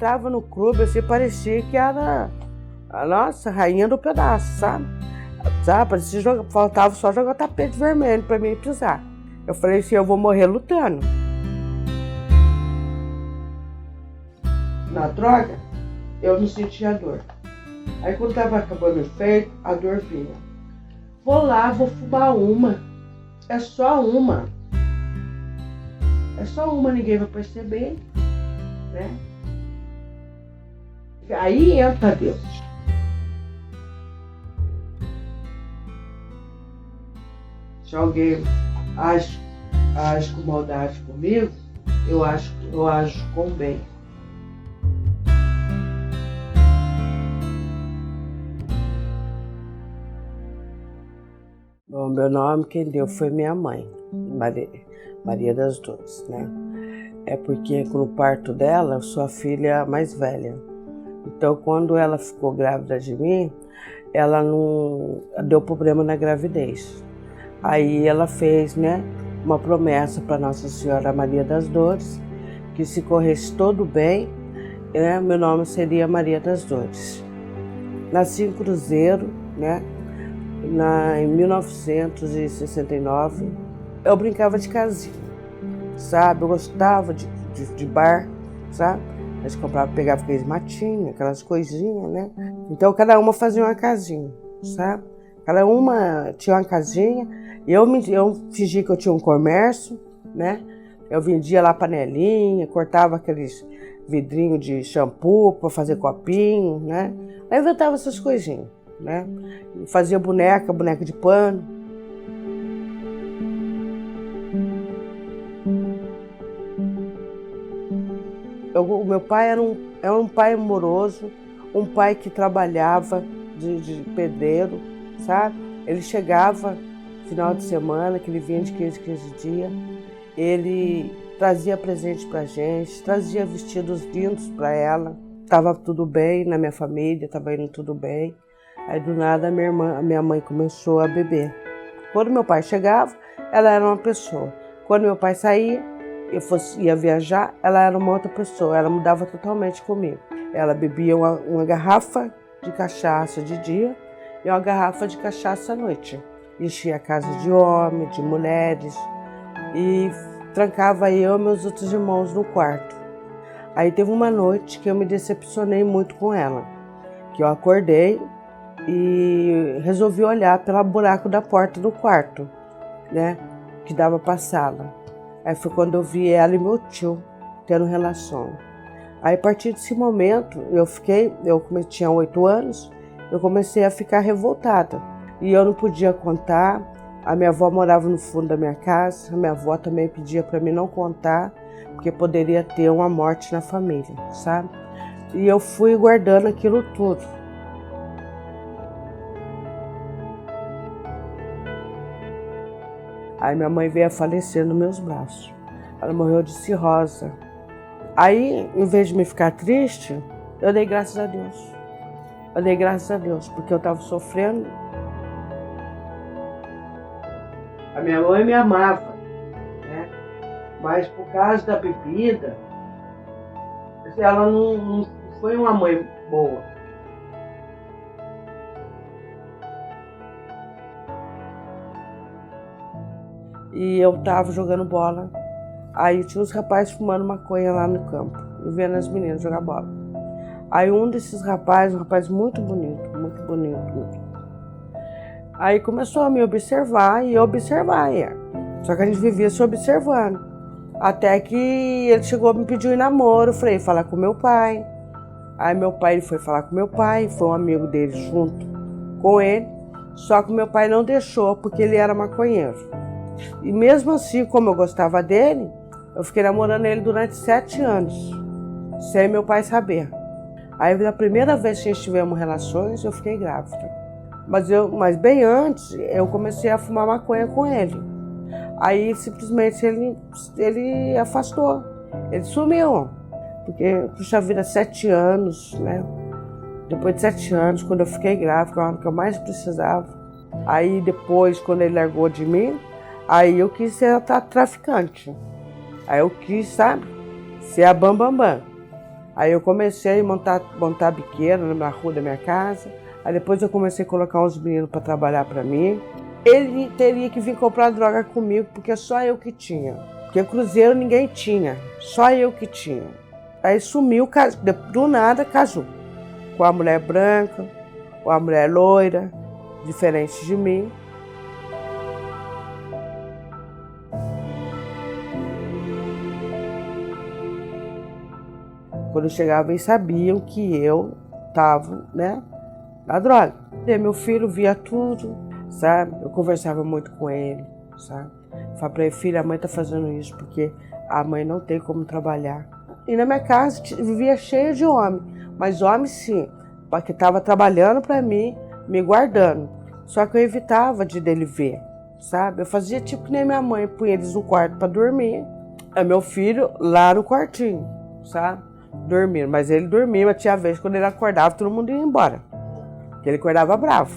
entrava no clube, assim, parecia que era a nossa rainha do pedaço, sabe? Parecia faltava só jogar tapete vermelho pra mim pisar. Eu falei assim, eu vou morrer lutando. Na droga, eu não sentia dor. Aí quando tava acabando o efeito, a dor vinha. Vou lá, vou fumar uma. É só uma. É só uma, ninguém vai perceber, né? Aí entra Deus. Se alguém age com maldade comigo, eu ajo com bem. Bom, meu nome quem deu foi minha mãe, Maria das Dores, né? É porque no parto dela, eu sou a filha mais velha. Então, quando ela ficou grávida de mim, ela não deu problema na gravidez. Aí ela fez, né, uma promessa para Nossa Senhora Maria das Dores, que se corresse tudo bem, né, meu nome seria Maria das Dores. Nasci em Cruzeiro, né? Em 1969, eu brincava de casinha, sabe? Eu gostava de bar, sabe? A gente pegava aqueles matinhos, aquelas coisinhas, né? Então cada uma fazia uma casinha, sabe? Cada uma tinha uma casinha e eu fingia que eu tinha um comércio, né? Eu vendia lá panelinha, cortava aqueles vidrinhos de shampoo para fazer copinho, né? Aí eu inventava essas coisinhas, né? Fazia boneca de pano. O meu pai era um pai amoroso, um pai que trabalhava de pedreiro, sabe? Ele chegava final de semana, que ele vinha de 15 dias, ele trazia presente pra gente, trazia vestidos lindos para ela. Tava tudo bem na minha família, tava indo tudo bem. Aí do nada a minha mãe começou a beber. Quando meu pai chegava, ela era uma pessoa. Quando meu pai saía, ia viajar, ela era uma outra pessoa. Ela mudava totalmente comigo. Ela bebia uma garrafa de cachaça de dia e uma garrafa de cachaça à noite. Enchia a casa de homens, de mulheres e trancava eu e meus outros irmãos no quarto. Aí teve uma noite que eu me decepcionei muito com ela, que eu acordei e resolvi olhar pelo buraco da porta do quarto, né, que dava para a sala. Aí foi quando eu vi ela e meu tio tendo relação. Aí a partir desse momento, como eu tinha 8 anos, eu comecei a ficar revoltada. E eu não podia contar, a minha avó morava no fundo da minha casa, a minha avó também pedia para mim não contar, porque poderia ter uma morte na família, sabe? E eu fui guardando aquilo tudo. Aí minha mãe veio a falecer nos meus braços. Ela morreu de cirrose. Aí, em vez de me ficar triste, eu dei graças a Deus. Eu dei graças a Deus, porque eu estava sofrendo. A minha mãe me amava, né? Mas por causa da bebida, ela não foi uma mãe boa. E eu tava jogando bola, aí tinha uns rapazes fumando maconha lá no campo, e vendo as meninas jogar bola. Aí um desses rapazes, um rapaz muito bonito, muito bonito. Aí começou a me observar e eu observar ele. Só que a gente vivia se observando. Até que ele chegou a me pedir um namoro, eu falei, falar com meu pai. Aí meu pai ele foi falar com meu pai, foi um amigo dele junto com ele. Só que meu pai não deixou, porque ele era maconheiro. E mesmo assim, como eu gostava dele, eu fiquei namorando ele durante 7 anos, sem meu pai saber. Aí, na primeira vez que tivemos relações, eu fiquei grávida. Mas bem antes, eu comecei a fumar maconha com ele. Aí, simplesmente, ele afastou, ele sumiu. Porque, puxa vida, 7 anos, né? Depois de 7 anos, quando eu fiquei grávida, a hora que eu mais precisava. Aí, depois, quando ele largou de mim, aí eu quis ser traficante. Aí eu quis, sabe, ser a bambambam. Aí eu comecei a montar biqueira na rua da minha casa. Aí depois eu comecei a colocar uns meninos para trabalhar para mim. Ele teria que vir comprar droga comigo, porque só eu que tinha. Porque cruzeiro ninguém tinha, só eu que tinha. Aí sumiu, do nada casou. Com a mulher branca, com a mulher loira, diferente de mim. Quando eu chegava, eles sabiam que eu estava, né, na droga. E meu filho via tudo, sabe? Eu conversava muito com ele, sabe? Falei para ele, filho, a mãe tá fazendo isso porque a mãe não tem como trabalhar. E na minha casa vivia cheia de homem, mas homem sim, porque estava trabalhando para mim, me guardando. Só que eu evitava dele ver, sabe? Eu fazia tipo que nem minha mãe, punha eles no quarto para dormir, e meu filho lá no quartinho, sabe? Dormindo, mas ele dormia, mas tinha vez quando ele acordava, todo mundo ia embora. Porque ele acordava bravo.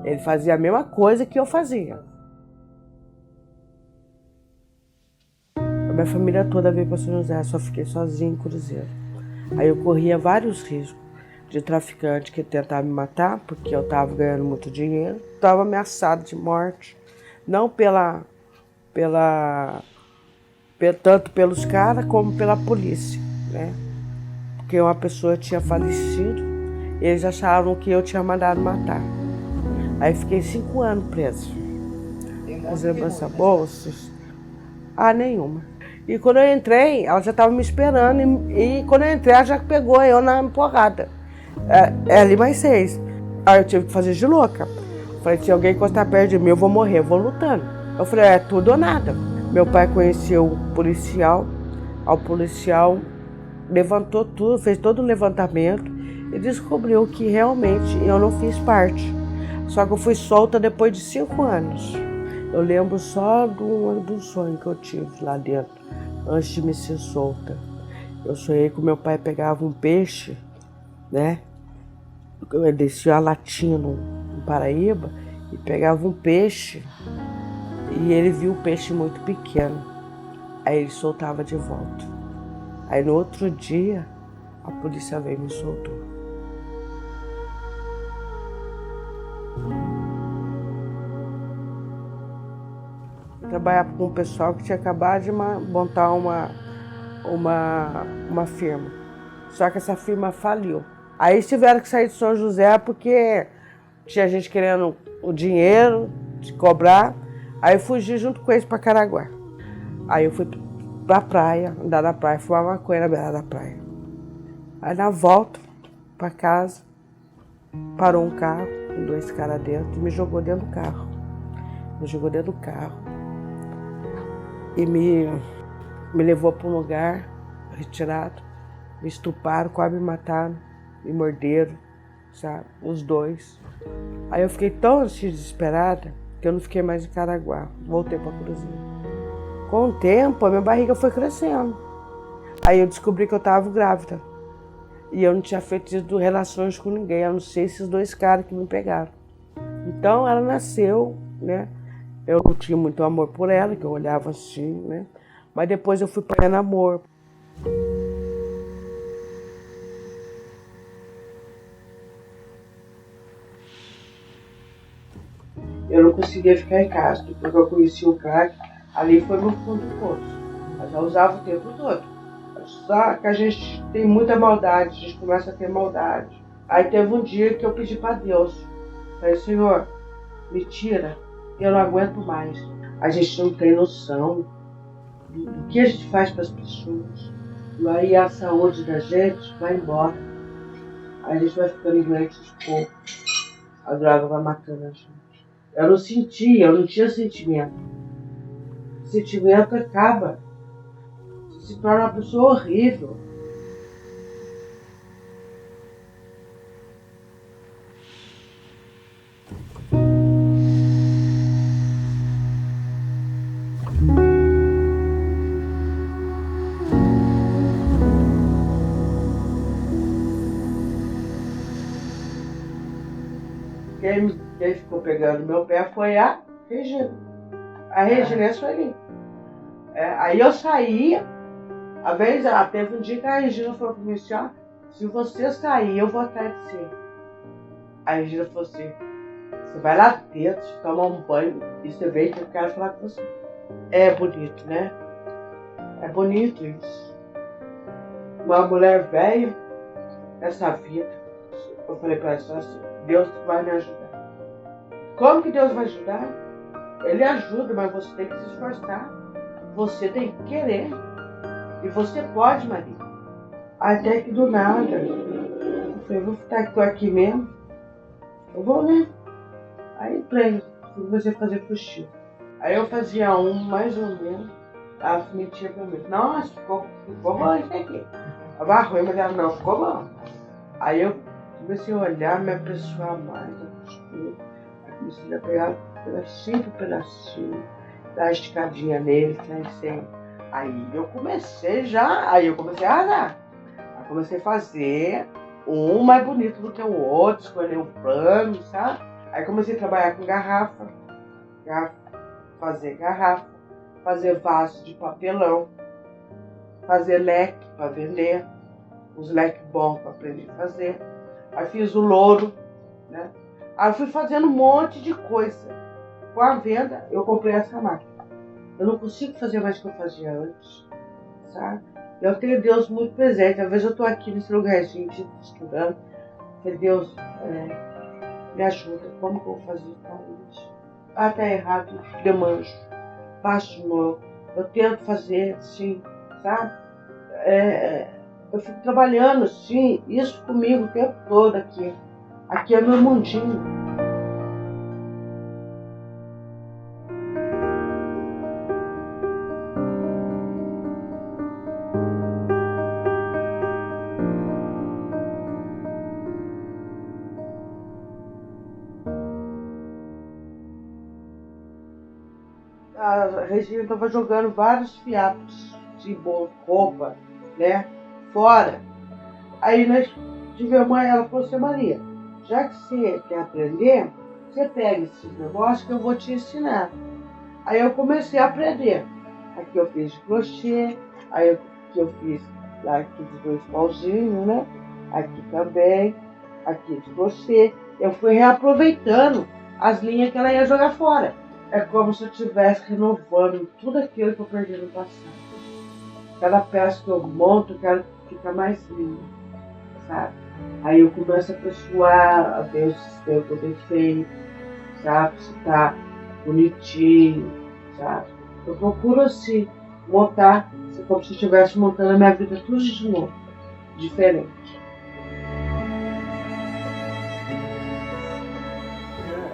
Ele fazia a mesma coisa que eu fazia. A minha família toda veio para São José, só fiquei sozinha em Cruzeiro. Aí eu corria vários riscos de traficante que tentava me matar, porque eu estava ganhando muito dinheiro. Estava ameaçado de morte, não tanto pelos caras como pela polícia, né? Porque uma pessoa tinha falecido, eles acharam que eu tinha mandado matar. Aí fiquei 5 anos preso. As lembranças bolsas? Nenhuma. E quando eu entrei, ela já estava me esperando, e quando eu entrei, ela já pegou eu na porrada. Ali mais 6. Aí eu tive que fazer de louca. Falei, se alguém encostar perto de mim, eu vou morrer, eu vou lutando. Eu falei, é tudo ou nada. Meu pai conheceu o policial, o policial levantou tudo, fez todo o levantamento e descobriu que realmente eu não fiz parte. Só que eu fui solta depois de 5 anos. Eu lembro só do sonho que eu tive lá dentro, antes de me ser solta. Eu sonhei que meu pai pegava um peixe, né? Eu descia a latinha no Paraíba e pegava um peixe e ele viu o peixe muito pequeno. Aí ele soltava de volta. Aí no outro dia, a polícia veio e me soltou. Eu trabalhava com um pessoal que tinha acabado de montar uma firma. Só que essa firma faliu. Aí eles tiveram que sair de São José porque tinha gente querendo o dinheiro, de cobrar. Aí eu fugi junto com eles para Caraguá. Aí eu fui pra praia, andar na praia, fumar maconha na beirada da praia. Aí na volta pra casa, parou um carro com 2 caras dentro e me jogou dentro do carro. E me levou para um lugar retirado, me estupraram, quase me mataram, me morderam, sabe? Os 2. Aí eu fiquei tão assim, desesperada que eu não fiquei mais em Caraguá, voltei para Cruzeiro. Com o tempo, a minha barriga foi crescendo. Aí eu descobri que eu estava grávida. E eu não tinha feito relações com ninguém, a não ser esses 2 caras que me pegaram. Então ela nasceu, né? Eu não tinha muito amor por ela, que eu olhava assim, né? Mas depois eu fui pegando amor. Eu não conseguia ficar em casa, depois que eu conheci o crack, ali foi no fundo do poço. Eu já usava o tempo todo. Só que a gente tem muita maldade, a gente começa a ter maldade. Aí teve um dia que eu pedi para Deus. Falei, Senhor, me tira, eu não aguento mais. A gente não tem noção do que a gente faz para as pessoas. Aí a saúde da gente vai embora. Aí a gente vai ficando doente aos poucos. A droga vai matando a gente. Eu não tinha sentimento. O sentimento acaba. Você se torna uma pessoa horrível. Quem ficou pegando meu pé foi a Regina. A Regina foi ali. Aí eu saía, Às vezes, teve um dia que a Regina falou pra mim assim, ó, se você sair, eu vou atrás de você. A Regina falou assim, você vai lá dentro, tomar um banho e você vem que eu quero falar com você. É bonito, né? É bonito isso. Uma mulher velha, nessa vida, eu falei pra ela assim, Deus vai me ajudar. Como que Deus vai ajudar? Ele ajuda, mas você tem que se esforçar. Você tem que querer. E você pode, Maria. Até que do nada, eu falei, vou ficar aqui mesmo. Eu vou, né? Aí comecei a fazer cochilo. Aí eu fazia mais ou menos. Ela mentia pra mim. Nossa, ficou bom isso aqui. Eu tava ruim, mas ela não, ficou bom. Aí eu comecei a olhar, me apessoar mais. Aí comecei a pegar pedacinho por pedacinho, dar uma esticadinha nele, sem. Aí eu comecei a arrasar. Aí comecei a fazer um mais bonito do que o outro, escolher um plano, sabe? Aí comecei a trabalhar com garrafa, fazer vaso de papelão, fazer leque para vender, os leques bons para aprender a fazer. Aí fiz o louro, né? Aí eu fui fazendo um monte de coisa. Com a venda, eu comprei essa máquina. Eu não consigo fazer mais o que eu fazia antes, sabe? Eu tenho Deus muito presente. Às vezes eu estou aqui nesse lugarzinho, estudando, que Deus me ajuda. Como que eu vou fazer para isso? Tá errado, demanjo, faço de novo. Eu tento fazer, sim, sabe? Eu fico trabalhando, sim, isso comigo o tempo todo aqui. Aqui é meu mundinho. A Regina estava jogando vários fiapos de roupa, né, fora. Aí nós tivemos ela falou assim, Maria, já que você quer aprender, você pega esses negócios que eu vou te ensinar. Aí eu comecei a aprender. Aqui eu fiz de crochê, aí aqui eu fiz aqui de 2 pauzinhos, né? Aqui também, aqui de crochê. Eu fui reaproveitando as linhas que ela ia jogar fora. É como se eu estivesse renovando tudo aquilo que eu perdi no passado. Cada peça que eu monto, eu quero que fique mais linda, sabe? Aí eu começo a pessoar, a ver o sistema que eu tenho feito, sabe? Se tá bonitinho, sabe? Eu procuro assim, montar, como se eu estivesse montando a minha vida tudo de novo, diferente.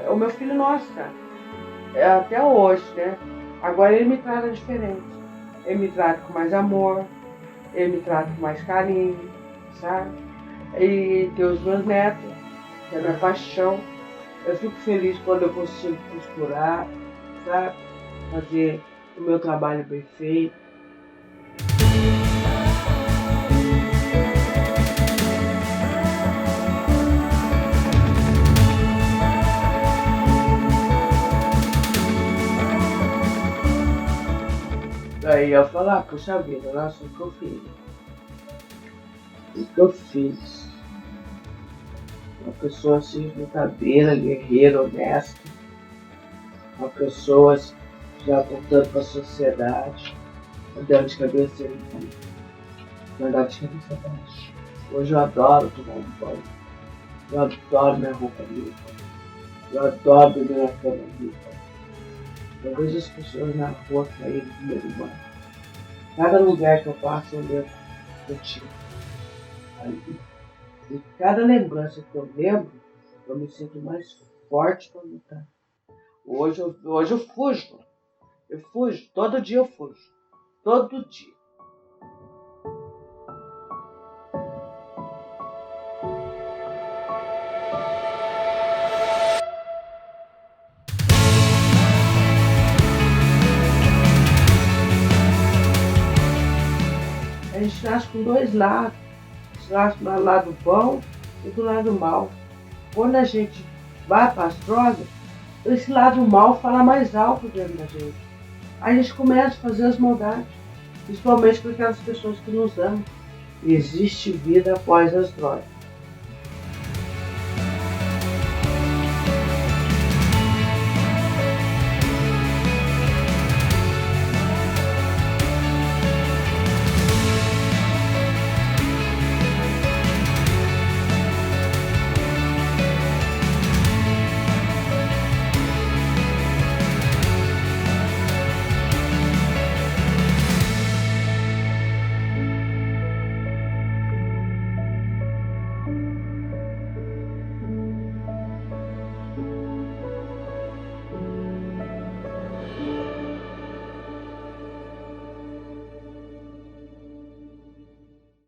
O meu filho, nossa, até hoje, né? Agora ele me trata diferente. Ele me trata com mais amor, ele me trata com mais carinho, sabe? E tem os meus netos, que é a minha paixão. Eu fico feliz quando eu consigo costurar, sabe? Fazer o meu trabalho bem feito. Aí eu falo, puxa vida, nossa, o que eu fiz? O que eu fiz? Uma pessoa assim, verdadeira, guerreira, honesta. Uma pessoa já apontando para a sociedade, andando de cabeça erguida, andando de cabeça baixa. Hoje eu adoro tomar um banho. Eu adoro minha roupa limpa. Eu adoro dormir na cama limpa. Eu vejo as pessoas na rua caindo do meu irmão. Cada lugar que eu passo, eu lembro que eu tiro. E cada lembrança que eu lembro, eu me sinto mais forte para lutar. Hoje eu fujo. Eu fujo. Todo dia eu fujo. Todo dia. A gente nasce com 2 lados. Nasce do lado bom e do lado mal. Quando a gente vai para as drogas, esse lado mal fala mais alto dentro da gente. Aí a gente começa a fazer as maldades. principalmente para aquelas pessoas que nos amam. Existe vida após as drogas.